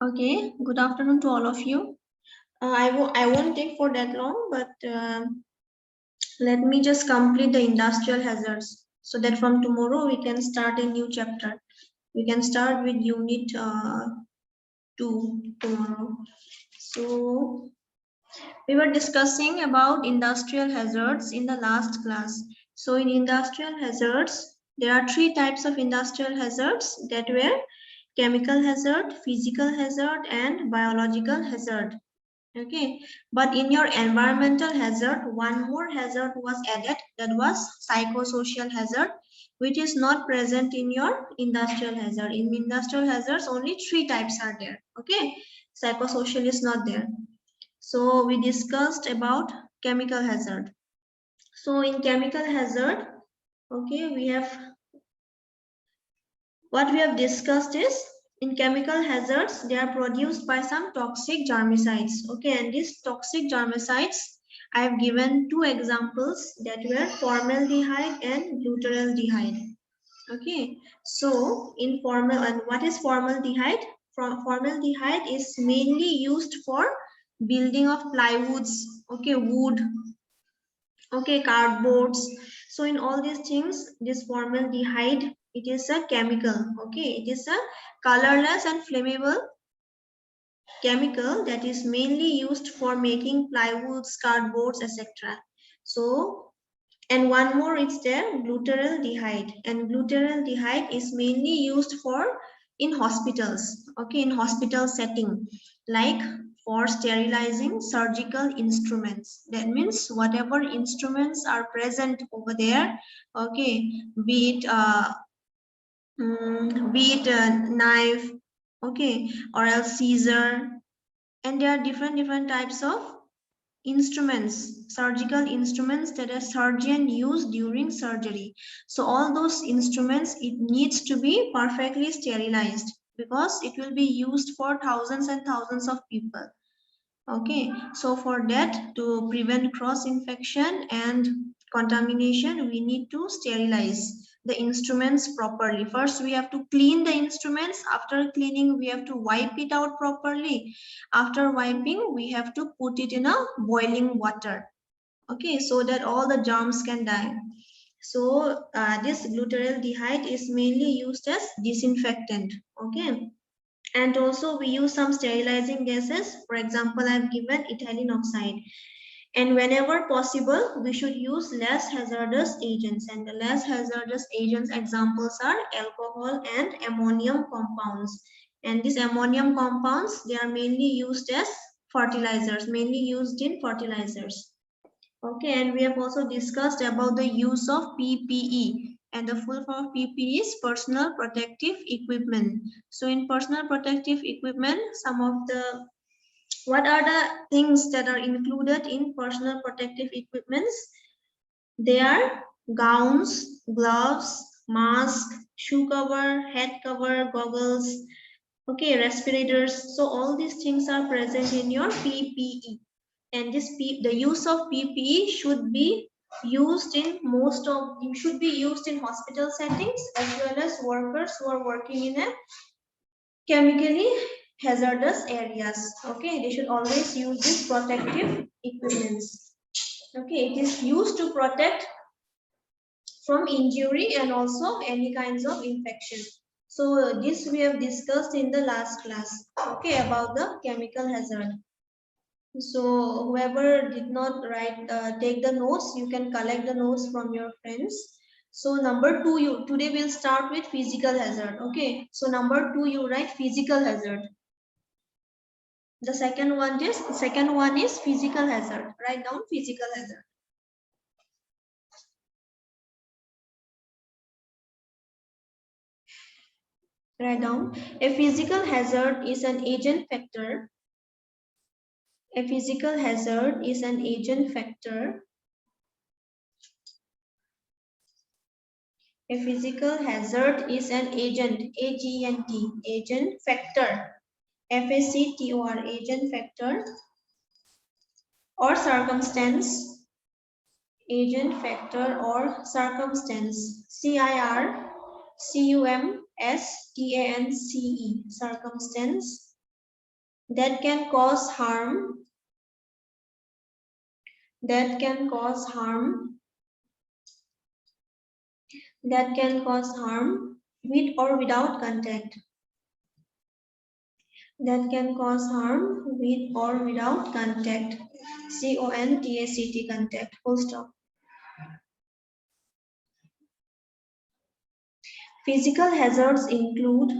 Okay, good afternoon to all of you. I won't take for that long, but let me just complete the industrial hazards so that from tomorrow we can start a new chapter. We can start with unit 2 tomorrow. So, we were discussing about industrial hazards in the last class. So, in industrial hazards, there are three types of industrial hazards that were chemical hazard, physical hazard, and biological hazard. Okay, but in your environmental hazard, one more hazard was added, that was psychosocial hazard, which is not present in your industrial hazard. In industrial hazards, only three types are there. Okay, psychosocial is not there. So we discussed about chemical hazard. So in chemical hazard, okay, what we have discussed is in chemical hazards, they are produced by some toxic germicides. Okay, and these toxic germicides, I have given two examples that were formaldehyde and glutaraldehyde. Okay, so in formal, and what is formaldehyde? Formaldehyde is mainly used for building of plywoods, okay, wood, okay, cardboards. So in all these things, this formaldehyde, it is a chemical. Okay, it is a colorless and flammable chemical that is mainly used for making plywoods, cardboards, etc. So, and one more, it's there, glutaraldehyde, and glutaraldehyde is mainly used for in hospitals, okay, in hospital setting, like for sterilizing surgical instruments. That means whatever instruments are present over there, okay, be it knife, okay, or else scissor, and there are different types of instruments, surgical instruments that a surgeon use during surgery. So all those instruments, it needs to be perfectly sterilized because it will be used for thousands and thousands of people. Okay, so for that, to prevent cross infection and contamination, we need to sterilize the instruments properly. First, we have to clean the instruments. After cleaning, we have to wipe it out properly. After wiping, we have to put it in a boiling water. Okay, so that all the germs can die. So this glutaraldehyde is mainly used as disinfectant. Okay, and also we use some sterilizing gases. For example, I've given ethylene oxide. And whenever possible, we should use less hazardous agents, and the less hazardous agents examples are alcohol and ammonium compounds. And these ammonium compounds, they are mainly used as fertilizers, mainly used in fertilizers. Okay, and we have also discussed about the use of PPE, and the full form of PPE is personal protective equipment. So in personal protective equipment, some of the, what are the things that are included in personal protective equipments? They are gowns, gloves, mask, shoe cover, head cover, goggles, okay, respirators. So all these things are present in your PPE, and the use of PPE should be used in should be used in hospital settings, as well as workers who are working in a chemically hazardous areas. Okay, they should always use this protective equipments. Okay, it is used to protect from injury and also any kinds of infection. So this we have discussed in the last class, okay, about the chemical hazard. So whoever did not take the notes, you can collect the notes from your friends. So number two, you today we'll start with physical hazard. Okay. So number two, you write physical hazard. The second one is physical hazard. Write down physical hazard. Write down, a physical hazard is an agent factor. A physical hazard is an agent factor. A physical hazard is an agent, A-G-E-N-T, agent factor, F-A-C-T-O-R, agent factor, or circumstance, agent factor or circumstance, C-I-R-C-U-M-S-T-A-N-C-E, circumstance, that can cause harm, that can cause harm, that can cause harm with or without contact, that can cause harm with or without contact, C-O-N-T-A-C-T, contact, full stop. Physical hazards include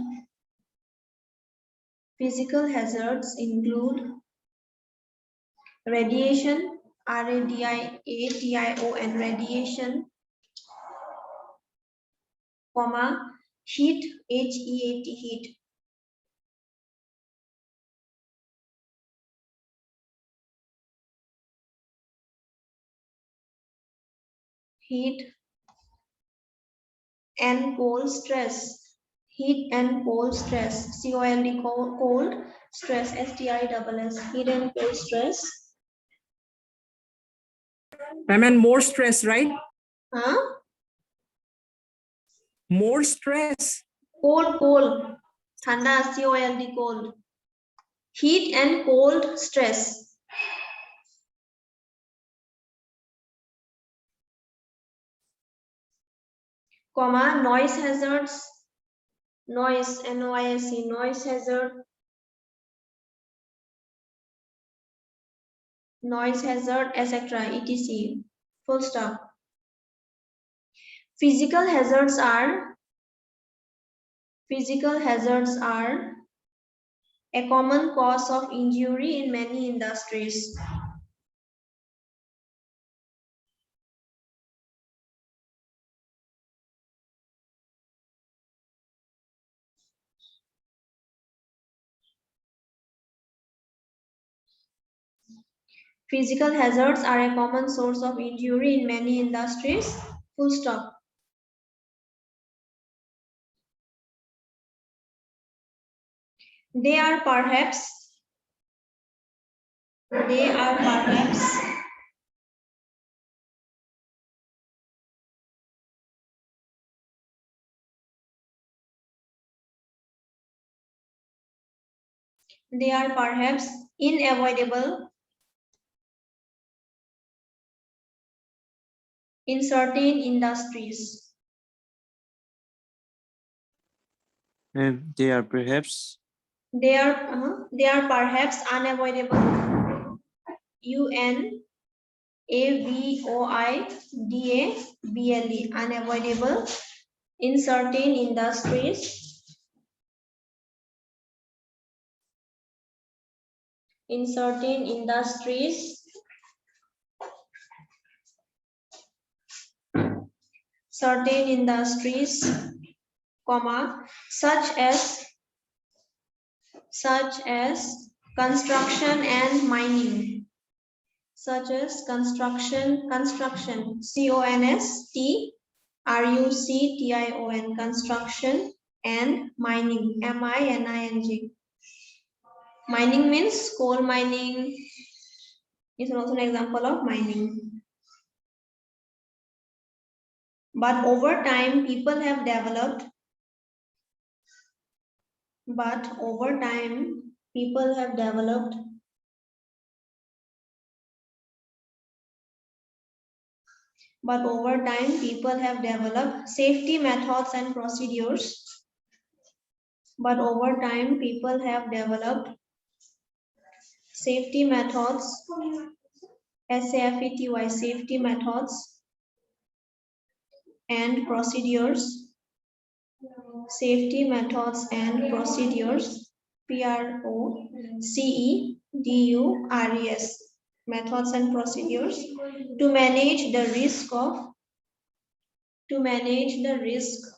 radiation, R-A-D-I-A-T-I-O-N, radiation, comma, heat, H-E-A-T, heat. Heat and cold stress. Heat and cold stress. C-O-L-D, cold stress, S-T-R-E-S-S. Heat and cold stress. I mean more stress, right? Huh? More stress. Cold. Thanda, C-O-L-D, cold. Heat and cold stress. Comma, noise hazards. Noise, N-O-I-S-E, noise hazard. Noise hazard, etc. etc. Full stop. Physical hazards are a common cause of injury in many industries. Physical hazards are a common source of injury in many industries. Full stop. They are perhaps unavoidable in certain industries. They are perhaps They are perhaps unavoidable. Unavoidable, unavoidable in certain industries. In certain industries. Certain industries, comma, such as construction and mining. Such as construction, C-O-N-S-T-R-U-C-T-I-O-N, construction and mining, M-I-N-I-N-G. Mining means coal mining is also an example of mining. But over time, people have developed. Safety methods and procedures. Safety methods, S-A-F-E-T-Y, safety methods and procedures. Safety methods and procedures, P-R-O-C-E-D-U-R-E-S, methods and procedures to manage the risk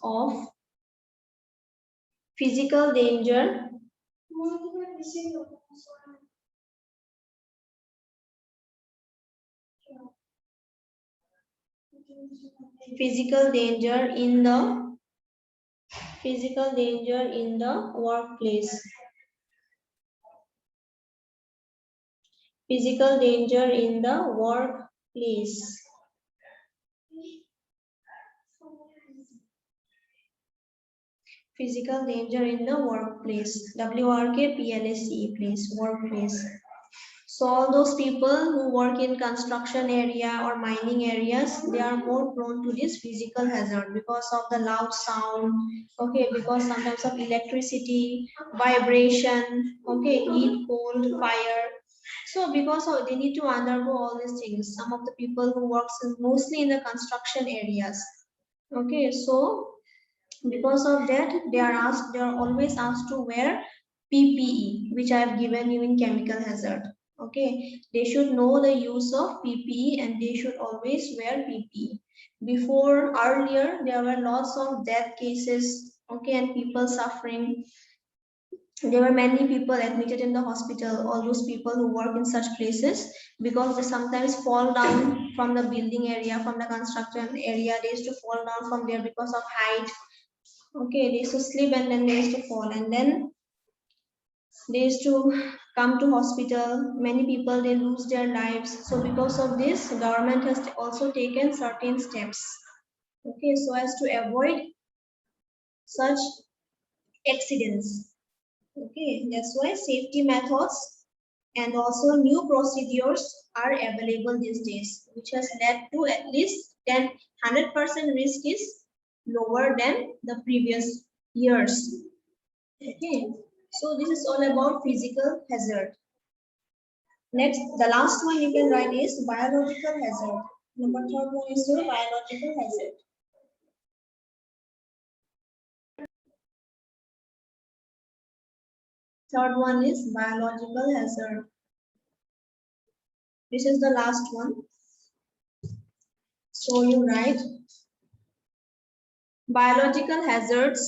of physical danger. Physical danger in the workplace. Physical danger in the workplace. Physical danger in the workplace. WRKPLACE place, workplace. So all those people who work in construction area or mining areas, they are more prone to this physical hazard because of the loud sound, okay, because sometimes of electricity, vibration, okay, heat, cold, fire. So because of they need to undergo all these things. Some of the people who works mostly in the construction areas. Okay, so because of that, they are always asked to wear PPE, which I have given you in chemical hazard. Okay, they should know the use of PPE and they should always wear PPE. Before earlier, there were lots of death cases, okay, and people suffering. There were many people admitted in the hospital, all those people who work in such places, because they sometimes fall down from the building area, from the construction area. They used to fall down from there because of height. Okay, they used to sleep and then they used to fall, and then they used to come to hospital. Many people they lose their lives. So because of this, government has also taken certain steps. Okay, so as to avoid such accidents. Okay, that's why safety methods and also new procedures are available these days, which has led to at least 100% risk is lower than the previous years. Okay, so this is all about physical hazard. Next, the last one you can write is biological hazard. Number third one is your biological hazard. Third one is biological hazard. This is the last one. So you write biological hazards,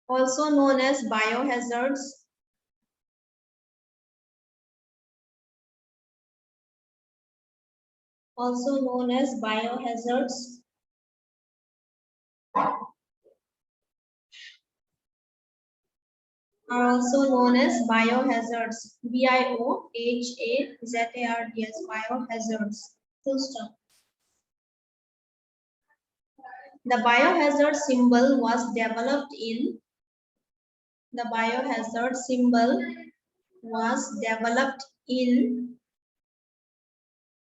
also known as biohazards, also known as biohazards, are also known as biohazards. BIOHAZARDS, biohazards. Full stop. The biohazard symbol was developed in the biohazard symbol was developed in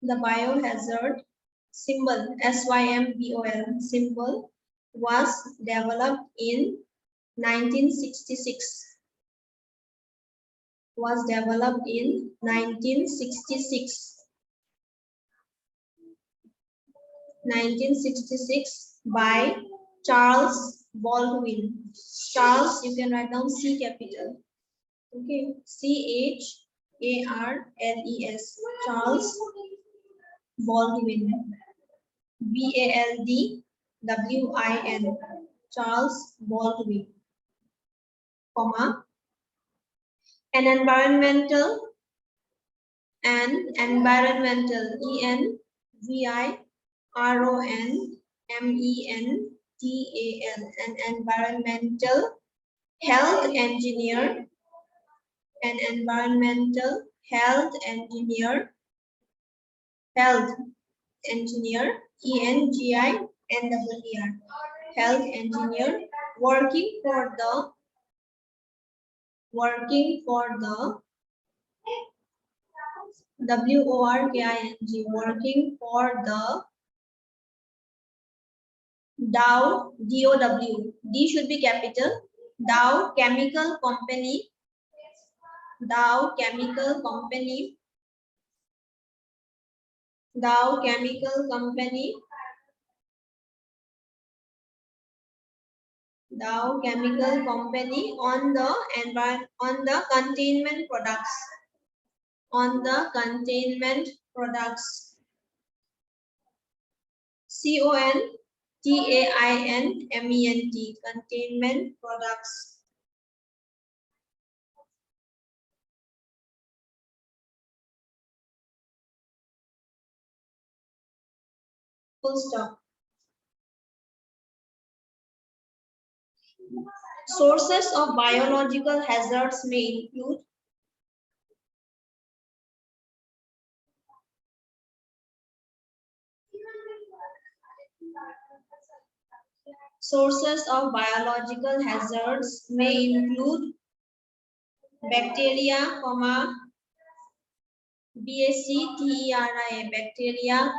the biohazard symbol SYMBOL symbol was developed in 1966 was developed in 1966 by Charles Baldwin. Charles, you can write down C capital. Okay, CHARLES. Charles Baldwin. BALDWIN. Charles Baldwin. Comma. An environmental ENVIRONMENTAL, an environmental health engineer, an environmental health engineer, ENGINEER, health engineer working for the working for the Dow, DOW, D should be capital, Dow Chemical Company, Dow Chemical Company, Dow Chemical Company, Dow Chemical Company on the containment products, containment products, CONTAINMENT, containment products. Full stop. Sources of biological hazards may include Sources of biological hazards may include bacteria, BACTERIA, bacteria,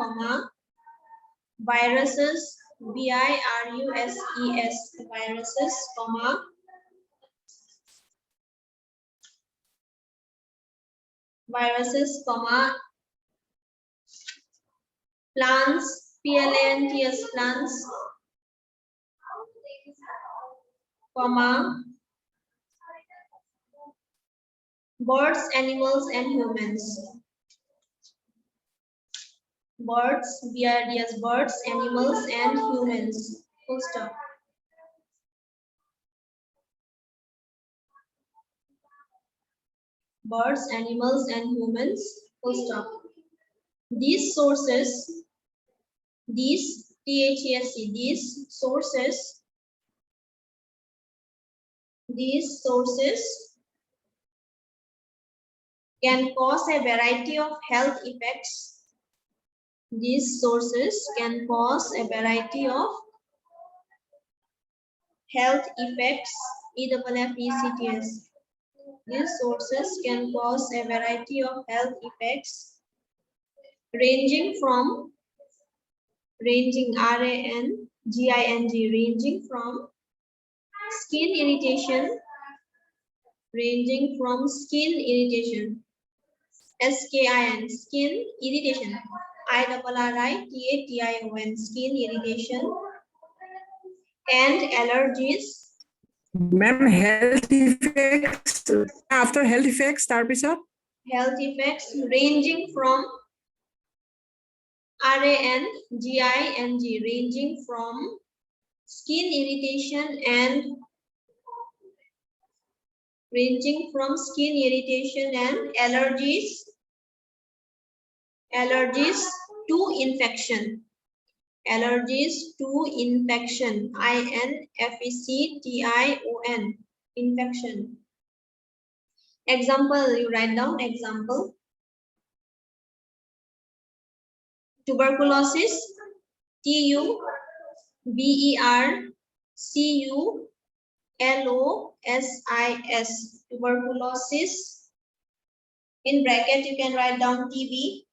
viruses, VIRUSES, viruses, plants, PLANTS, plants, birds, animals, and humans. Birds, BRDS, birds, animals, and humans. Full stop. Birds, animals, and humans. Full stop. These sources, these THESC, these sources can cause a variety of health effects. These sources can cause a variety of health effects. EFFECTS. These sources can cause a variety of health effects ranging from skin irritation, SKIN, skin irritation, IRRITATION, skin irritation, and allergies. Ma'am, health effects. After health effects, tarpisat? Health effects ranging from RANGING, ranging from skin irritation and allergies to infection. INFECTION, infection. Example, you write down example. Tuberculosis, TUBERCULOSIS, tuberculosis. In bracket, you can write down TB.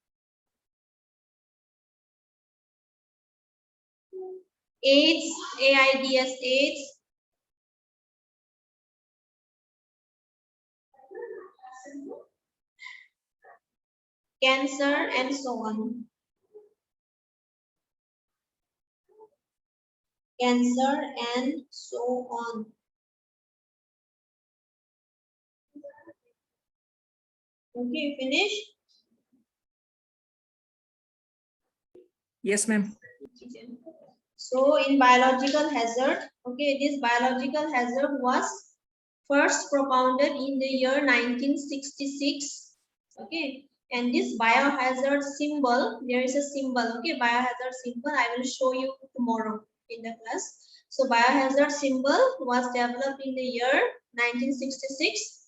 AIDS, AIDS. Cancer, and so on. Okay, finish? Yes, ma'am. So in biological hazard, okay, this biological hazard was first propounded in the year 1966. Okay, and this biohazard symbol, there is a symbol, okay, biohazard symbol, I will show you tomorrow in the class. So biohazard symbol was developed in the year 1966.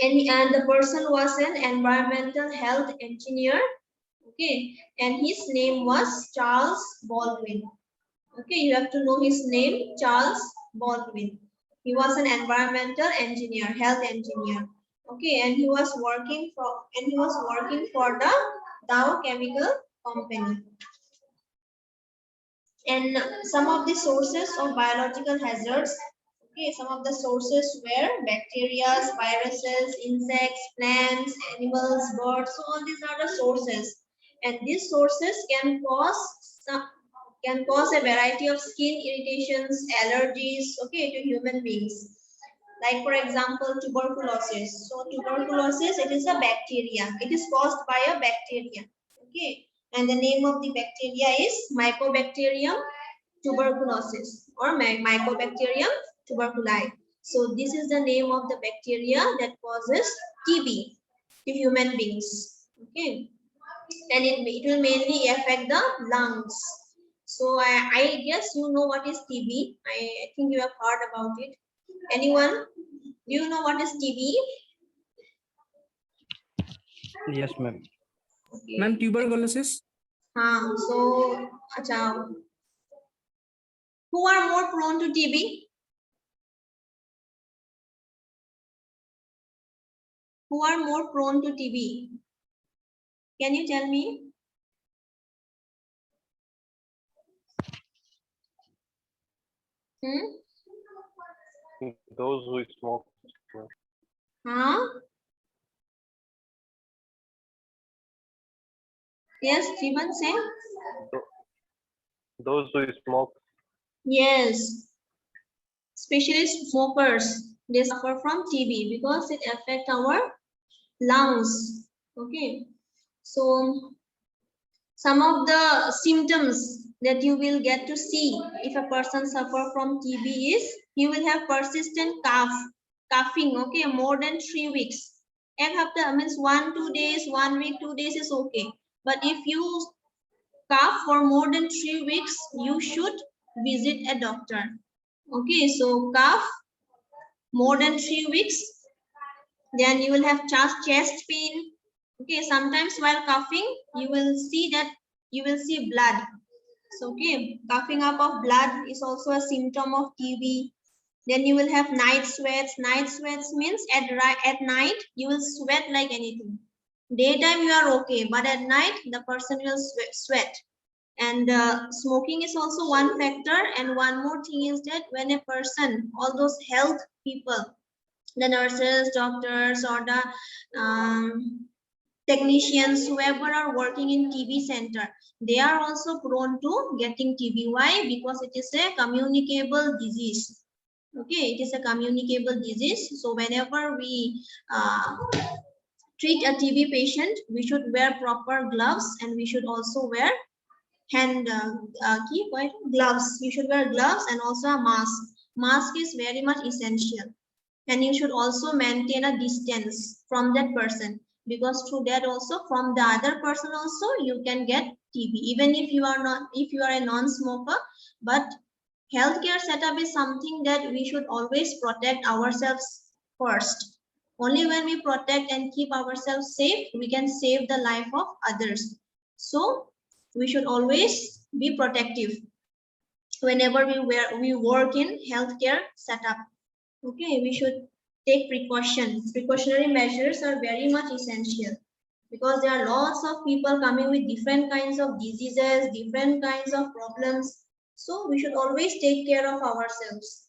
And the person was an environmental health engineer, okay, and his name was Charles Baldwin. Okay, you have to know his name, Charles Baldwin. He was an environmental engineer, health engineer. Okay, and he was working for the Dow Chemical Company. And some of the sources of biological hazards, okay, some of the sources were bacteria, viruses, insects, plants, animals, birds. So all these are the sources, and these sources can cause a variety of skin irritations, allergies, okay, to human beings. Like for example, tuberculosis. So tuberculosis, it is a bacteria. It is caused by a bacteria. Okay, and the name of the bacteria is Mycobacterium tuberculosis or Mycobacterium tuberculi. So this is the name of the bacteria that causes TB to human beings. Okay, and it will mainly affect the lungs. So I guess you know what is TB. I think you have heard about it. Anyone? Do you know what is TB? Yes, ma'am. Okay. Ma'am, tuberculosis. So, acha, Who are more prone to TB? Who are more prone to TB? Can you tell me? Those who smoke. Huh? Yes, Jivan, say. Those who smoke. Yes. Especially smokers, they suffer from TB because it affects our lungs. Okay. So some of the symptoms that you will get to see if a person suffer from TB is you will have persistent coughing, okay, more than 3 weeks. And after means 1-2 days, 1 week, 2 days is okay. But if you cough for more than 3 weeks, you should visit a doctor. Okay, so cough more than 3 weeks, then you will have chest pain. Okay, sometimes while coughing, you will see blood. So, okay, coughing up of blood is also a symptom of TB. Then you will have night sweats. Night sweats means at night, you will sweat like anything. Daytime, you are okay, but at night, the person will sweat. And smoking is also one factor. And one more thing is that when a person, all those health people, the nurses, doctors, or the technicians, whoever are working in TB center, they are also prone to getting TB. Why? Because it is a communicable disease. Okay, it is a communicable disease. So whenever we treat a TB patient, we should wear proper gloves, and we should also wear gloves. You should wear gloves and also a mask. Mask is very much essential. And you should also maintain a distance from that person, because through that also from the other person also you can get TB, even if you are a non-smoker. But healthcare setup is something that we should always protect ourselves first. Only when we protect and keep ourselves safe, we can save the life of others. So we should always be protective whenever we work in healthcare setup. Okay, we should take precautions. Precautionary measures are very much essential, because there are lots of people coming with different kinds of diseases, different kinds of problems. So we should always take care of ourselves.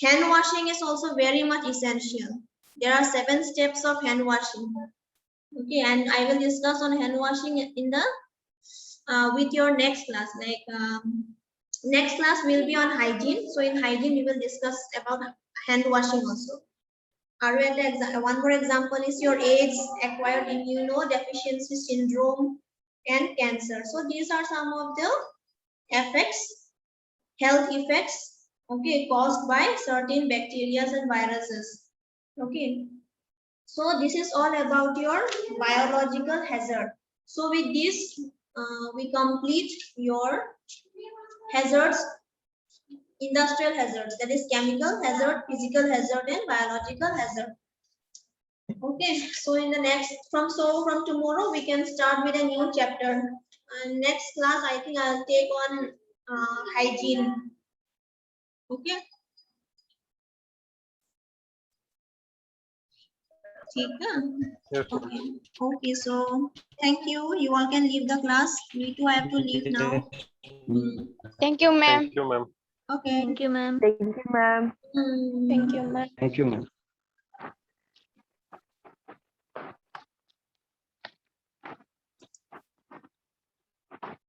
Hand washing is also very much essential. There are 7 steps of hand washing. Okay, and I will discuss on hand washing in the with your next class. Next class will be on hygiene. So in hygiene, we will discuss about hand washing also. One more example is your AIDS, acquired immunodeficiency syndrome, and cancer. So these are some of the effects, health effects, okay, caused by certain bacteria and viruses. Okay. So this is all about your biological hazard. So with this, we complete your hazards, industrial hazards, that is chemical hazard, physical hazard, and biological hazard. Okay, so in the from tomorrow we can start with a new chapter. And next class I think I'll take on hygiene. Okay. Yes. Okay. Okay, so thank you. You all can leave the class. Me too, I have to leave now. Thank you, ma'am. Thank you, ma'am. Okay. Thank you, ma'am. Thank you, ma'am. Mm. Thank you, ma'am. Thank you, ma'am.